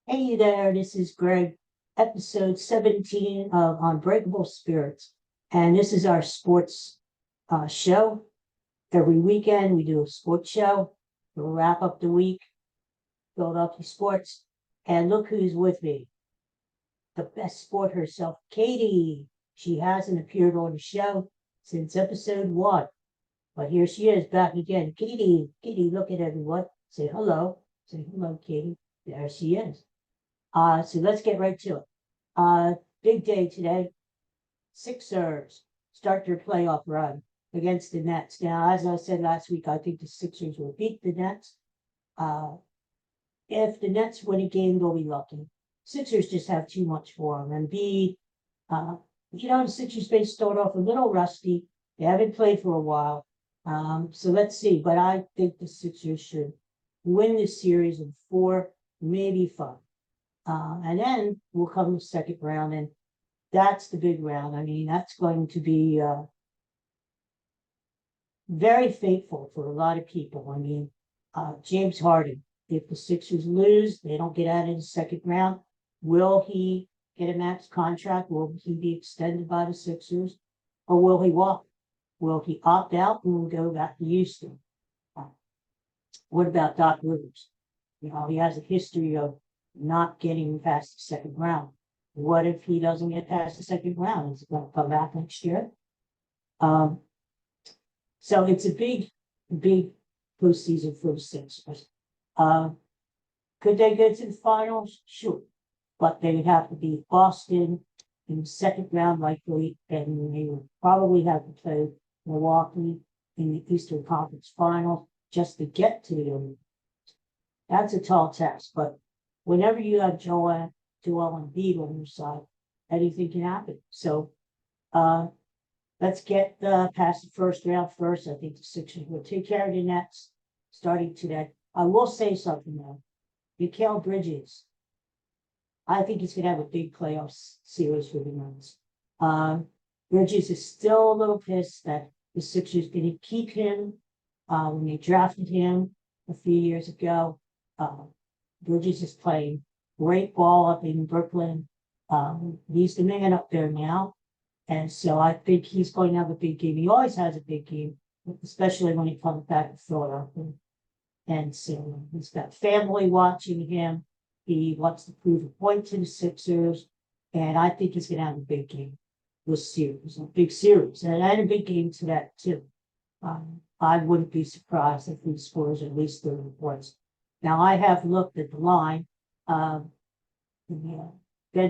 Hey there, this is Greg, episode 17 of Unbreakable Spirits. And this is our sports show. Every weekend we do a sports show. We'll wrap up the week, Philadelphia sports. And look who's with me, the best sport herself, Katie. She hasn't appeared on the show since episode 1. But here she is back again. Katie, look at everyone. Say hello. Say hello, Katie. There she is. So let's get right to it. Big day today. Sixers start their playoff run against the Nets. Now, as I said last week, I think the Sixers will beat the Nets. If the Nets win a game, they'll be lucky. Sixers just have too much for them. And the Sixers may start off a little rusty. They haven't played for a while. So let's see. But I think the Sixers should win this series in 4, maybe 5. And then we'll come the second round, and that's the big round. I mean, that's going to be very fateful for a lot of people. I mean, James Harden, if the Sixers lose, they don't get out in the second round. Will he get a max contract? Will he be extended by the Sixers? Or will he walk? Will he opt out and will go back to Houston? What about Doc Rivers? He has a history of not getting past the second round. What if he doesn't get past the second round? Is he going to come back next year? So it's a big postseason for the Sixers. Could they get to the finals? Sure. But they would have to beat Boston in the second round likely, and they would probably have to play Milwaukee in the Eastern Conference Finals just to get to them. That's a tall task, but whenever you have Joel Embiid on your side, anything can happen. So let's get past the first round first. I think the Sixers will take care of the Nets starting today. I will say something though. Mikal Bridges, I think he's going to have a big playoff series for the Nets. Bridges is still a little pissed that the Sixers going to keep him when they drafted him a few years ago. Bridges is playing great ball up in Brooklyn. He's the man up there now. And so I think he's going to have a big game. He always has a big game, especially when he comes back to Philadelphia. And so he's got family watching him. He wants to prove a point to the Sixers. And I think he's going to have a big game this series, a big series. And a big game to that, too. I wouldn't be surprised if he scores at least 30 points. Now, I have looked at the line. Ben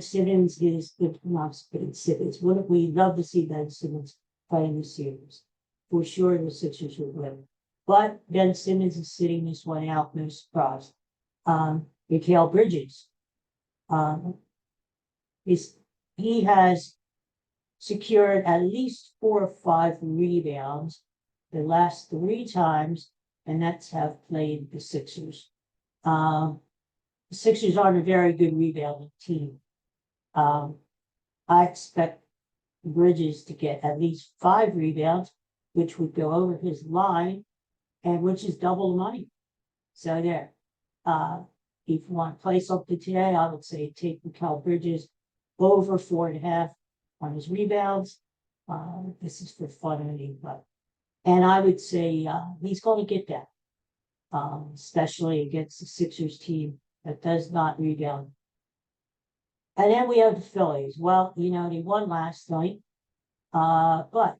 Simmons is not Ben Simmons. Wouldn't we love to see Ben Simmons play in the series? For sure, the Sixers would win. But Ben Simmons is sitting this one out, no surprise. Mikal Bridges, he has secured at least 4 or 5 rebounds the last 3 times, and that's have played the Sixers. The Sixers aren't a very good rebounding team. I expect Bridges to get at least 5 rebounds, which would go over his line, and which is double the money. So there. If you want to play something today, I would say take Mikal Bridges over 4.5 on his rebounds. This is for fun only, and I would say he's going to get that, especially against the Sixers team that does not rebound. And then we have the Phillies. Well, they won last night, but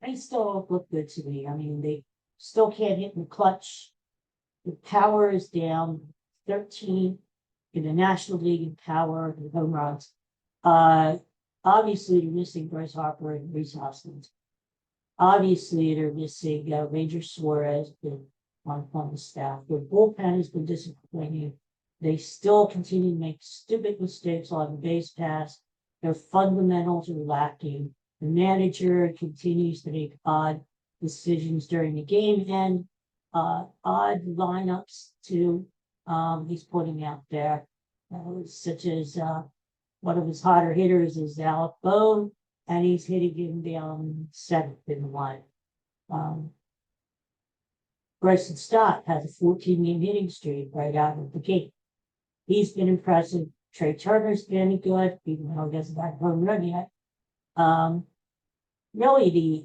they still look good to me. I mean, they still can't hit in the clutch. The power is down, 13 in the National League in power and home runs. Obviously, they're missing Bryce Harper and Reese Hoskins. Obviously, they're missing Ranger Suarez on the staff. Their bullpen has been disappointing. They still continue to make stupid mistakes on the base pass. Their fundamentals are lacking. The manager continues to make odd decisions during the game and odd lineups too. He's putting out there, such as one of his hotter hitters is Alec Bohm, and he's hitting him down 7th in the line. Bryson Stott has a 14-game hitting streak right out of the gate. He's been impressive. Trey Turner's been good, even though he doesn't have a home run yet. Really,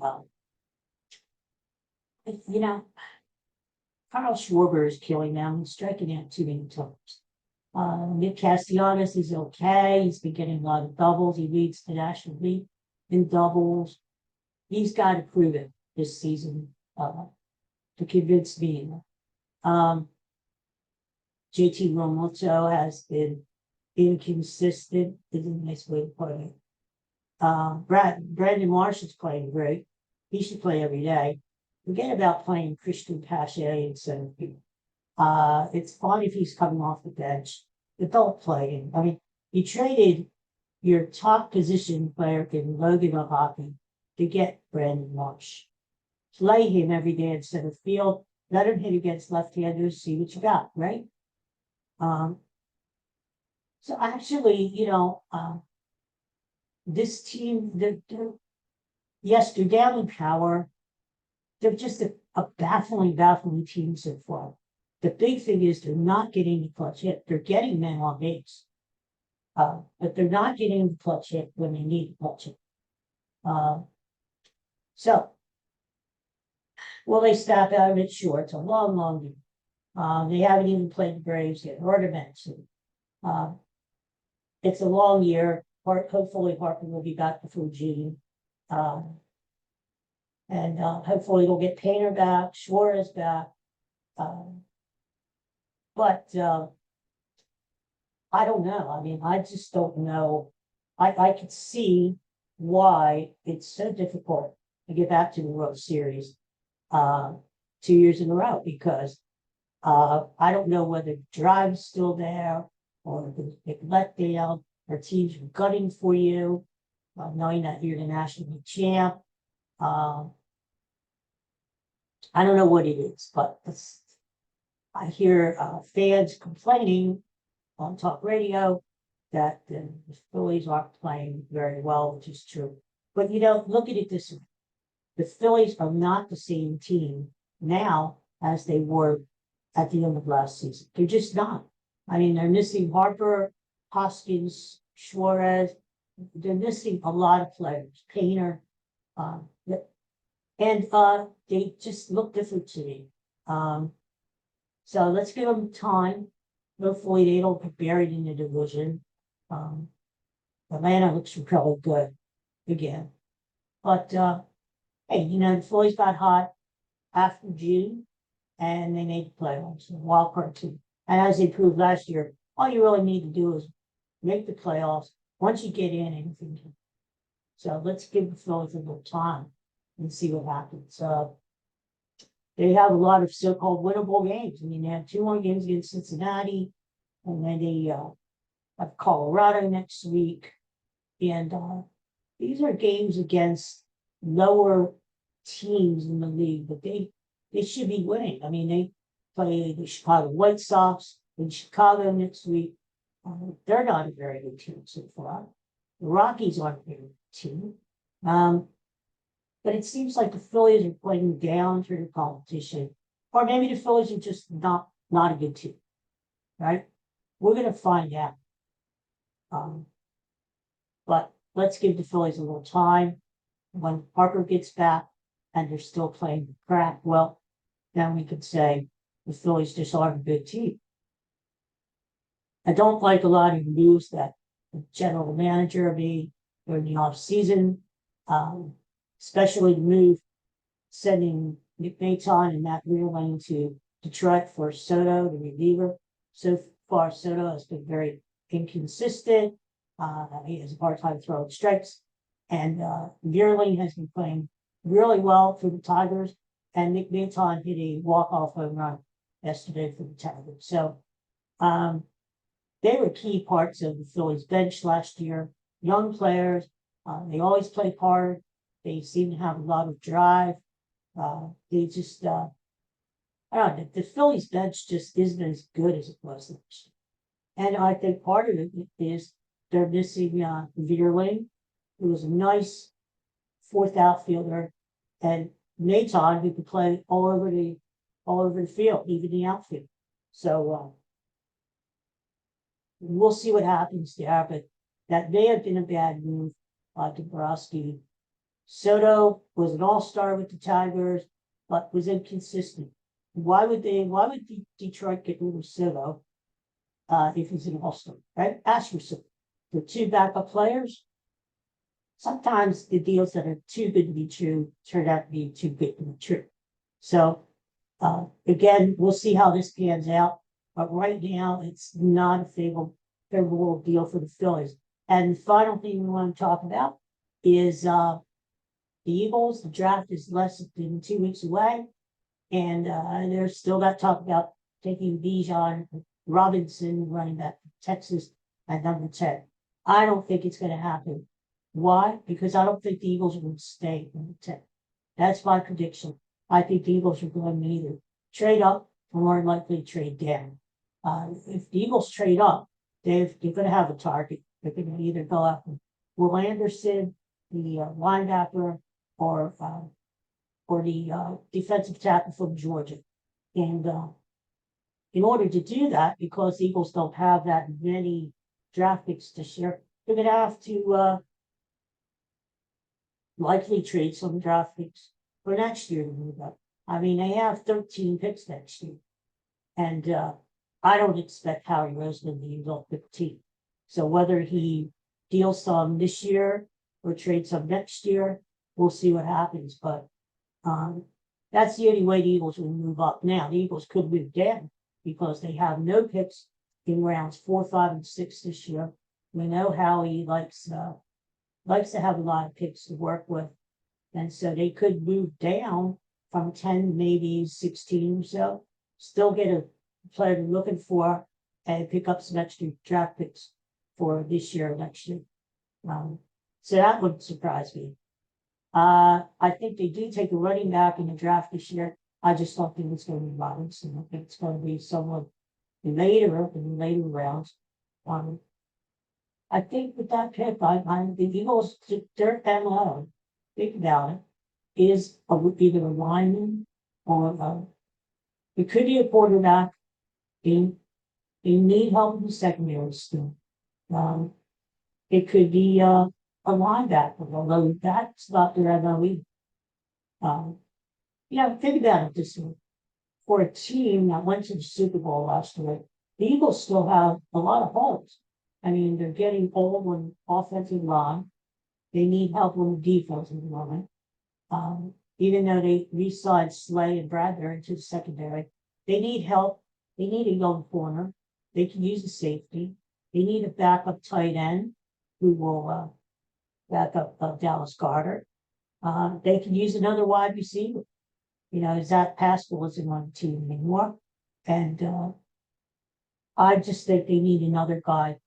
Carl Schwarber is killing them. He's striking out too many times. Nick Castellanos is okay. He's been getting a lot of doubles. He leads the National League in doubles. He's got to prove it this season to convince me. JT Realmuto has been inconsistent. Is a nice way to put it. Brandon Marsh is playing great. He should play every day. Forget about playing Christian Pache and center field. It's fine if he's coming off the bench, but don't play him. I mean, you traded your top position player in Logan O'Hockey to get Brandon Marsh. Play him every day in center field. Let him hit against left-handers, see what you got, right? So actually, this team, yes, they're down in power. They're just a baffling team so far. The big thing is they're not getting the clutch hit. They're getting men on base. But they're not getting the clutch hit when they need the clutch hit. So, will they snap out of it? Sure, it's a long game. They haven't even played the Braves yet, or the Mets. It's a long year. Hopefully Harper will be back before June. And hopefully we'll get Painter back, Suarez back. But I don't know. I mean, I just don't know. I could see why it's so difficult to get back to the World Series 2 years in a row, because I don't know whether the drive's still there or the letdown, or teams are gutting for you, knowing that you're the National League champ. I don't know what it is, but I hear fans complaining on talk radio that the Phillies aren't playing very well, which is true. But look at it this way. The Phillies are not the same team now as they were at the end of last season. They're just not. I mean, they're missing Harper, Hoskins, Suarez. They're missing a lot of players. Painter. And they just look different to me. So let's give them time. Hopefully they don't get buried in the division. Atlanta looks really good again. But hey, the Phillies got hot after June, and they made the playoffs, wild card team. And as they proved last year, all you really need to do is make the playoffs. Once you get in, anything can. So let's give the Phillies a little time and see what happens. They have a lot of so-called winnable games. I mean, they have 2 more games against Cincinnati, and then they have Colorado next week. And these are games against lower teams in the league, but they should be winning. I mean, they play the Chicago White Sox in Chicago next week. They're not a very good team so far. The Rockies aren't a very good team. But it seems like the Phillies are playing down through the competition. Or maybe the Phillies are just not a good team, right? We're going to find out. But let's give the Phillies a little time. When Harper gets back and they're still playing crap, well, then we could say the Phillies just aren't a good team. I don't like a lot of the moves that the general manager made during the offseason, especially the move sending Nick Maton and Matt Rearlane to Detroit for Soto, the reliever. So far, Soto has been very inconsistent. He has a hard time throwing strikes. And Rearlane has been playing really well for the Tigers. And Nick Maton hit a walk-off home run yesterday for the Tigers. So they were key parts of the Phillies bench last year. Young players. They always play hard. They seem to have a lot of drive. They just, I don't know, the Phillies bench just isn't as good as it was last year. And I think part of it is they're missing Veerling, who was a nice 4th outfielder, and Maton, who could play all over the field, even the outfield. So we'll see what happens there, but that may have been a bad move by Dombrowski. Soto was an all-star with the Tigers, but was inconsistent. Why would Detroit get rid of Soto if he's an all-star, right? Ask yourself. For two backup players, sometimes the deals that are too good to be true turn out to be too good to be true. So, again, we'll see how this pans out. But right now, it's not a favorable deal for the Phillies. And the final thing we want to talk about is the Eagles. The draft is less than 2 weeks away. And there's still that talk about taking Bijan Robinson, running back from Texas, at number 10. I don't think it's going to happen. Why? Because I don't think the Eagles are going to stay number 10. That's my prediction. I think the Eagles are going to either trade up or more likely trade down. If the Eagles trade up, they're going to have a target. They're going to either go after Will Anderson, the linebacker, or the defensive tackle from Georgia. And in order to do that, because the Eagles don't have that many draft picks this year, they're going to have to likely trade some draft picks for next year to move up. I mean, they have 13 picks next year. And I don't expect Howie Roseman to use all 15. So whether he deals some this year or trades some next year, we'll see what happens. But that's the only way the Eagles will move up. Now, the Eagles could move down because they have no picks in rounds 4, 5, and 6 this year. We know Howie likes to have a lot of picks to work with. And so they could move down from 10, maybe 16 or so, still get a player they're looking for and pick up some extra draft picks for this year or next year. So that wouldn't surprise me. I think they do take a running back in the draft this year. I just don't think it's going to be Robinson. I think it's going to be someone in the later rounds. I think with that pick, the Eagles, their MO, think about it, is either a lineman or it could be a quarterback. They need help in the secondary still. It could be a linebacker, although that's not their MO. Think about it this way. For a team that went to the Super Bowl last year, the Eagles still have a lot of holes. I mean, they're getting old on offensive line. They need help on the defensive line. Even though they re-signed Slay and Bradbury to the secondary, they need help. They need a young corner. They can use a safety. They need a backup tight end who will back up Dallas Carter. They can use another wide receiver. Zach Pascal isn't on the team anymore. And I just think they need another guy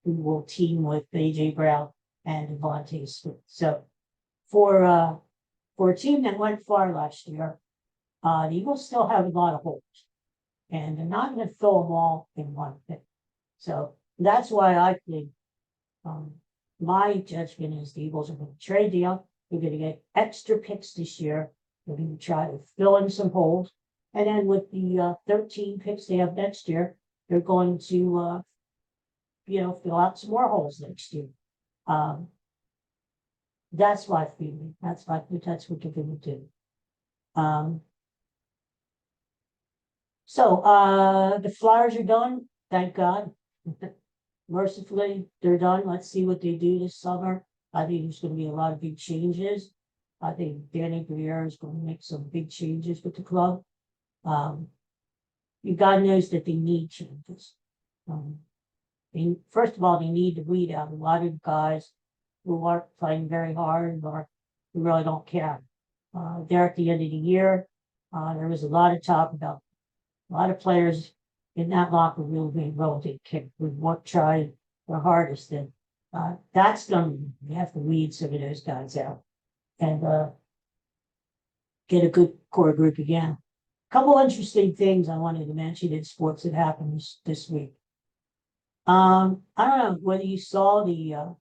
who will team with A.J. Brown and Devontae Smith. So for a team that went far last year, the Eagles still have a lot of holes. And they're not going to fill them all in one pick. So that's why I think my judgment is the Eagles are going to trade deal. They're going to get extra picks this year. They're going to try to fill in some holes. And then with the 13 picks they have next year, they're going to, fill out some more holes next year. That's my feeling. That's what they're going to do. So the Flyers are done. Thank God. Mercifully, they're done. Let's see what they do this summer. I think there's going to be a lot of big changes. I think Danny Briere is going to make some big changes with the club. God knows that they need changes. First of all, they need to weed out a lot of guys who aren't playing very hard or who really don't care. There at the end of the year, there was a lot of talk about a lot of players in that locker room being relatively kicked. We won't try their hardest. And that's done. We have to weed some of those guys out and get a good core group again. A couple interesting things I wanted to mention in sports that happened this week. I don't know whether you saw the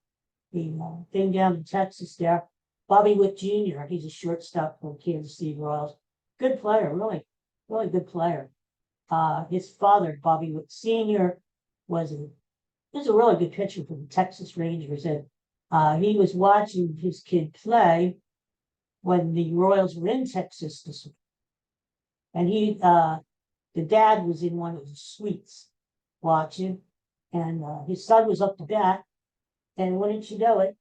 thing down in Texas there. Bobby Witt Jr., he's a shortstop for Kansas City Royals. Good player, really, really good player. His father, Bobby Witt Sr., was a There's a really good picture from the Texas Rangers, and he was watching his kid play when the Royals were in Texas this week. And the dad was in one of the suites watching, and his son was up to bat. And wouldn't you know it,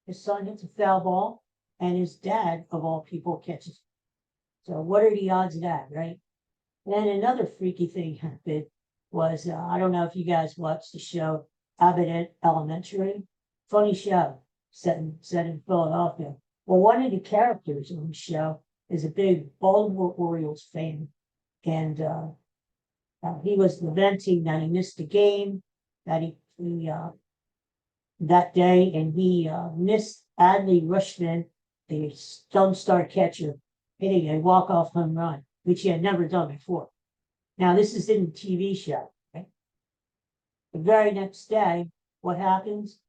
his son hits a foul ball, and his dad, of all people, catches it. So what are the odds of that, right? Then another freaky thing happened was, I don't know if you guys watched the show Abbott Elementary. Funny show set in Philadelphia. Well, one of the characters on the show is a big Baltimore Orioles fan. And he was lamenting that he missed a game that that day, and he missed Adley Rushman, the Stone Star catcher, hitting a walk-off home run, which he had never done before. Now, this is in the TV show. Right? The very next day, what happens?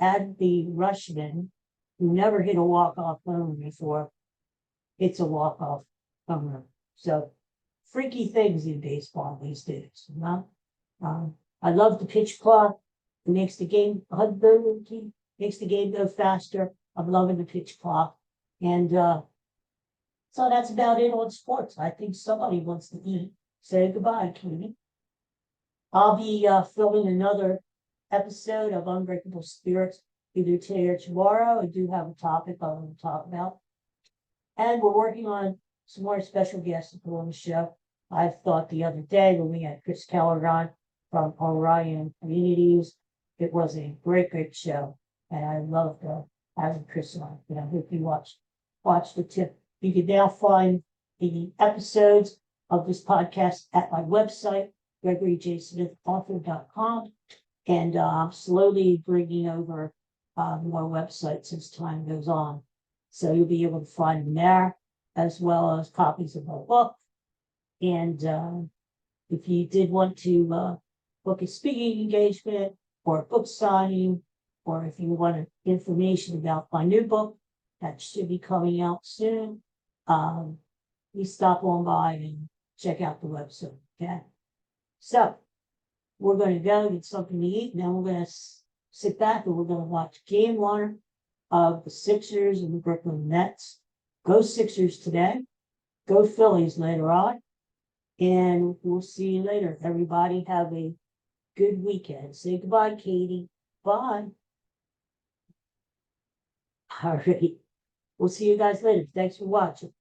Adley Rushman, who never hit a walk-off home run before, hits a walk-off home run. So, freaky things in baseball these days. You know? I love the pitch clock. It makes the game makes the game go faster. I'm loving the pitch clock. And so that's about it on sports. I think somebody wants to eat. Say goodbye, Katie. I'll be filming another episode of Unbreakable Spirits either today or tomorrow. I do have a topic I want to talk about. And we're working on some more special guests to put on the show. I thought the other day when we had Chris Keller on from Orion Communities, it was a great show. And I loved having Chris on. And I hope you watch the tip. You can now find the episodes of this podcast at my website, GregoryJSmithAuthor.com. And I'm slowly bringing over more websites as time goes on. So you'll be able to find them there, as well as copies of my book. And if you did want to book a speaking engagement or a book signing, or if you wanted information about my new book, that should be coming out soon, please stop on by and check out the website. Okay. So we're going to go get something to eat. Now we're going to sit back and we're going to watch game one of the Sixers and the Brooklyn Nets. Go Sixers today. Go Phillies later on. And we'll see you later. Everybody have a good weekend. Say goodbye, Katie. Bye. All right. We'll see you guys later. Thanks for watching.